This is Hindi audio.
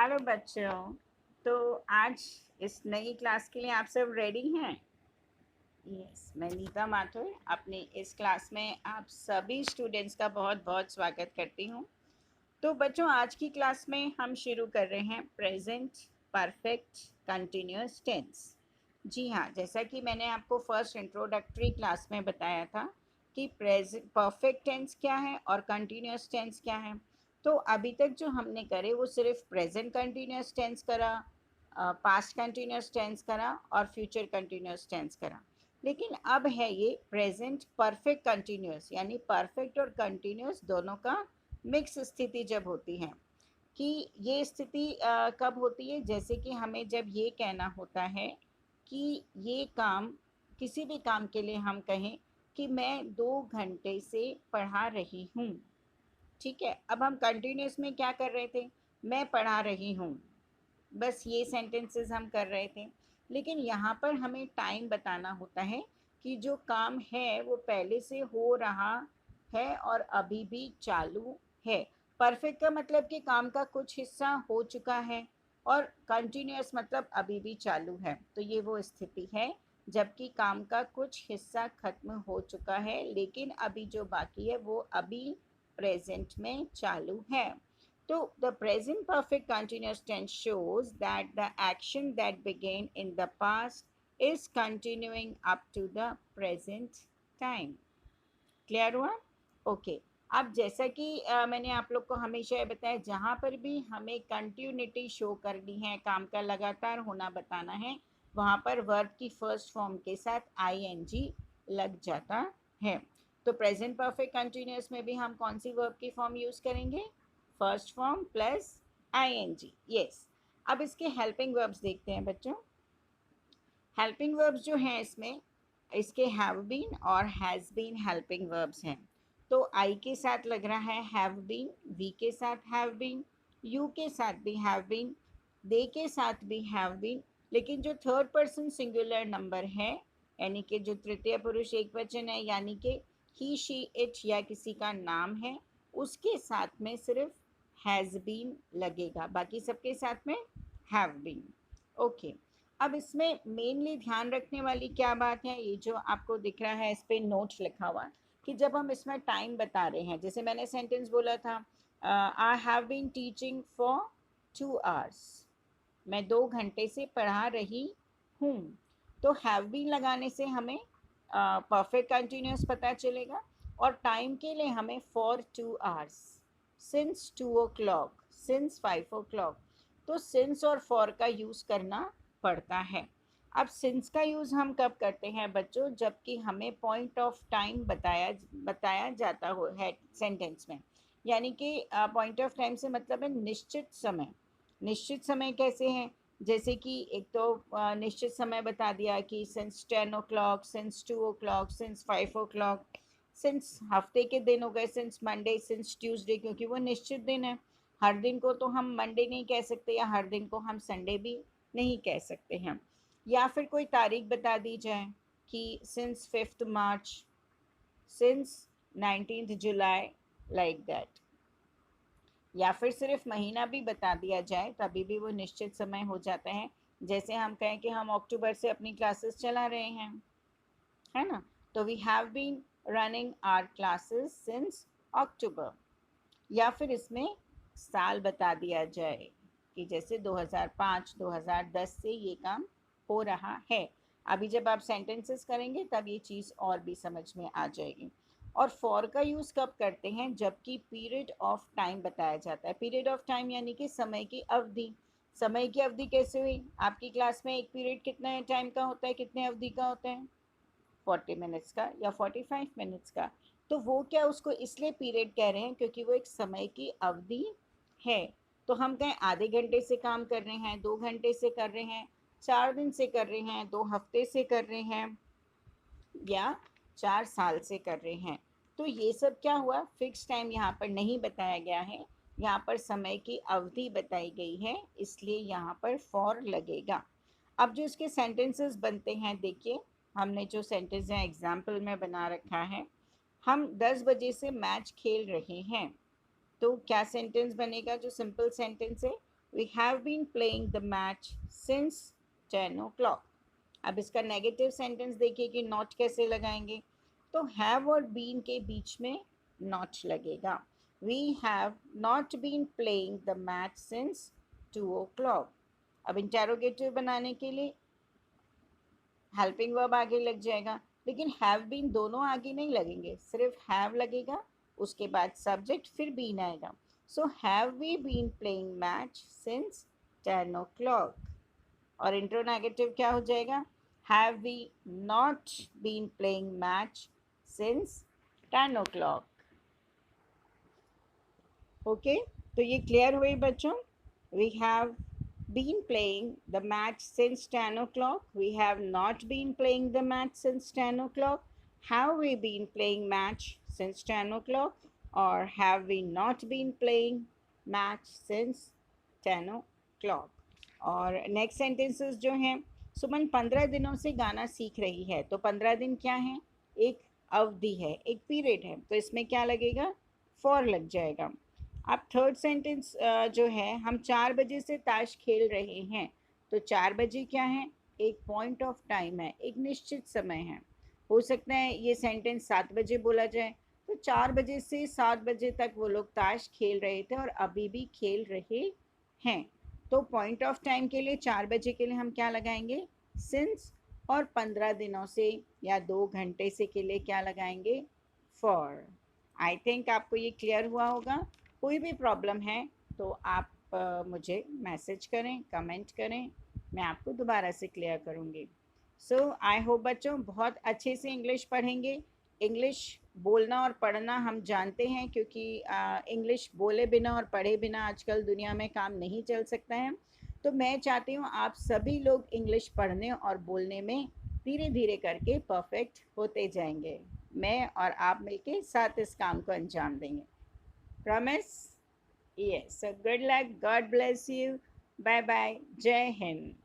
हेलो बच्चों। तो आज इस नई क्लास के लिए आप सब रेडी हैं? यस, मैं नीता माथुर अपने इस क्लास में आप सभी स्टूडेंट्स का बहुत बहुत स्वागत करती हूँ। तो बच्चों, आज की क्लास में हम शुरू कर रहे हैं प्रेजेंट परफेक्ट कंटिन्यूअस टेंस। जी हाँ, जैसा कि मैंने आपको फर्स्ट इंट्रोडक्टरी क्लास में बताया था कि प्रेजेंट परफेक्ट टेंस क्या है और कंटिन्यूअस टेंस क्या है। तो अभी तक जो हमने करे वो सिर्फ प्रेजेंट कंटिन्यूअस टेंस करा, पास्ट कंटिन्यूअस टेंस करा और फ्यूचर कंटिन्यूअस टेंस करा। लेकिन अब है ये प्रेजेंट परफेक्ट कंटिन्यूअस, यानी परफेक्ट और कंटिन्यूअस दोनों का मिक्स स्थिति जब होती है। कि ये स्थिति कब होती है? जैसे कि हमें जब ये कहना होता है कि ये काम, किसी भी काम के लिए हम कहें कि मैं 2 घंटे से पढ़ा रही हूँ। ठीक है, अब हम कंटिन्यूस में क्या कर रहे थे? मैं पढ़ा रही हूँ, बस ये सेंटेंसेस हम कर रहे थे। लेकिन यहाँ पर हमें टाइम बताना होता है कि जो काम है वो पहले से हो रहा है और अभी भी चालू है। परफेक्ट का मतलब कि काम का कुछ हिस्सा हो चुका है और कंटिन्यूअस मतलब अभी भी चालू है। तो ये वो स्थिति है जबकि काम का कुछ हिस्सा खत्म हो चुका है लेकिन अभी जो बाकी है वो अभी प्रेजेंट में चालू है। So the present perfect continuous tense shows that the action that began in the past is continuing up to the present time. Clear हुआ? ओके। अब जैसा कि मैंने आप लोग को हमेशा ये बताया, जहाँ पर भी हमें कंटिन्यूटी शो करनी है, काम का लगातार होना बताना है, वहाँ पर वर्ब की फर्स्ट फॉर्म के साथ आईएनजी लग जाता है। तो प्रेजेंट परफेक्ट कंटिन्यूअस में भी हम कौन सी वर्ब की फॉर्म यूज़ करेंगे? First form plus ING. Yes. अब इसके हेल्पिंग वर्ब्स देखते हैं बच्चों। हेल्पिंग वर्ब्स जो हैं इसमें, इसके हैव बीन और हैज़ बीन हेल्पिंग वर्ब्स हैं। तो आई के साथ लग रहा है हैव बीन, वी के साथ हैव बीन, यू के साथ भी हैव बीन, दे के साथ भी हैव बीन। लेकिन जो थर्ड पर्सन सिंगुलर नंबर है, यानी कि जो तृतीय पुरुष एक वचन है, यानी कि ही शी इट या किसी का नाम है, उसके साथ में सिर्फ हैज़ बीन लगेगा, बाकी सबके साथ में हैव बीन। ओके। अब इसमें मेनली ध्यान रखने वाली क्या बात है, ये जो आपको दिख रहा है इस पर नोट लिखा हुआ, कि जब हम इसमें टाइम बता रहे हैं, जैसे मैंने सेंटेंस बोला था I have been teaching for 2 hours, मैं 2 घंटे से पढ़ा रही हूँ। तो हैव बीन लगाने से हमें परफेक्ट कंटिन्यूस पता चलेगा और टाइम के लिए हमें for 2 hours, since 2 o'clock, since 5 o'clock। तो सिंस और फॉर का यूज़ करना पड़ता है। अब सिंस का यूज़ हम कब करते हैं बच्चों? जबकि हमें पॉइंट ऑफ टाइम बताया जाता हो है सेंटेंस में, यानी कि पॉइंट ऑफ टाइम से मतलब है निश्चित समय। निश्चित समय कैसे हैं? जैसे कि एक तो निश्चित समय बता दिया कि since 10 o'clock, since 2 o'clock, since 5 o'clock। Since हफ्ते के दिन हो गए, सिंस मंडे, सिंस ट्यूसडे, क्योंकि वो निश्चित दिन है। हर दिन को तो हम मंडे नहीं कह सकते या हर दिन को हम संडे भी नहीं कह सकते हैं। या फिर कोई तारीख बता दी जाए कि since 5th March, since 19th July, like that. या फिर सिर्फ महीना भी बता दिया जाए तभी भी वो निश्चित समय हो जाता है। जैसे हम कहें कि हम अक्टूबर से अपनी क्लासेस चला रहे हैं, है ना? तो we have been running our classes since October. या फिर इसमें साल बता दिया जाए कि जैसे 2005, 2010 से ये काम हो रहा है। अभी जब आप सेंटेंसेस करेंगे तब ये चीज़ और भी समझ में आ जाएगी। और फॉर का यूज़ कब करते हैं? जबकि पीरियड ऑफ टाइम बताया जाता है। पीरियड ऑफ टाइम यानी कि समय की अवधि। समय की अवधि कैसे हुई? आपकी क्लास में एक पीरियड कितना टाइम का होता है, कितने अवधि का होता है? 40 मिनट्स का या 45 मिनट्स का। तो वो क्या, उसको इसलिए पीरियड कह रहे हैं क्योंकि वो एक समय की अवधि है। तो हम कहें आधे घंटे से काम कर रहे हैं, 2 घंटे से कर रहे हैं, 4 दिन से कर रहे हैं, 2 हफ्ते से कर रहे हैं या 4 साल से कर रहे हैं। तो ये सब क्या हुआ? फिक्स टाइम यहाँ पर नहीं बताया गया है, यहाँ पर समय की अवधि बताई गई है, इसलिए यहाँ पर फॉर लगेगा। अब जो इसके सेंटेंसेस बनते हैं, देखिए हमने जो सेंटेंस है एग्जाम्पल में बना रखा है। हम 10 बजे से मैच खेल रहे हैं, तो क्या सेंटेंस बनेगा? जो सिंपल सेंटेंस है, we have been playing the match since 10 o'clock। अब इसका नेगेटिव सेंटेंस देखिए कि नॉट कैसे लगाएंगे। तो हैव और बीन के बीच में नॉट लगेगा। We have not been playing the match since 2 o'clock। अब इंटेरोगेटिव बनाने के लिए हेल्पिंग वर्ब आगे लग जाएगा, लेकिन हैव बीन दोनों आगे नहीं लगेंगे, सिर्फ हैव लगेगा, उसके बाद सब्जेक्ट फिर बीन आएगा। So have we been playing match since 10 o'clock। और इंट्रोनेगेटिव क्या हो जाएगा? Have we not been playing match since 10 o'clock। Okay, तो ये क्लियर हुई बच्चों? We have been playing the match since 10 o'clock. We have not been playing the match since 10 o'clock. Have we been playing match since 10 o'clock? Or have we not been playing match since 10 o'clock? और नेक्स्ट सेंटेंसेस जो हैं, सुमन 15 दिनों से गाना सीख रही है। तो 15 दिन क्या है? एक अवधि है, एक पीरियड है, तो इसमें क्या लगेगा? फॉर लग जाएगा। अब थर्ड सेंटेंस जो है, हम 4 बजे से ताश खेल रहे हैं। तो 4 बजे क्या है? एक पॉइंट ऑफ टाइम है, एक निश्चित समय है। हो सकता है ये सेंटेंस 7 बजे बोला जाए। तो 4 बजे से 7 बजे तक वो लोग ताश खेल रहे थे और अभी भी खेल रहे हैं। तो पॉइंट ऑफ टाइम के लिए 4 बजे के लिए हम क्या लगाएंगे? सिंस। और 15 दिनों से या 2 घंटे से के लिए क्या लगाएंगे? फॉर। आई थिंक आपको ये क्लियर हुआ होगा। कोई भी प्रॉब्लम है तो आप मुझे मैसेज करें, कमेंट करें, मैं आपको दोबारा से क्लियर करूँगी। सो आई होप बच्चों बहुत अच्छे से इंग्लिश पढ़ेंगे। इंग्लिश बोलना और पढ़ना हम जानते हैं, क्योंकि इंग्लिश बोले बिना और पढ़े बिना आजकल दुनिया में काम नहीं चल सकता है। तो मैं चाहती हूँ आप सभी लोग इंग्लिश पढ़ने और बोलने में धीरे धीरे करके परफेक्ट होते जाएंगे। मैं और आप मिलके साथ इस काम को अंजाम देंगे। Promise? Yes. So good luck. God bless you. Bye bye. Jai Hind.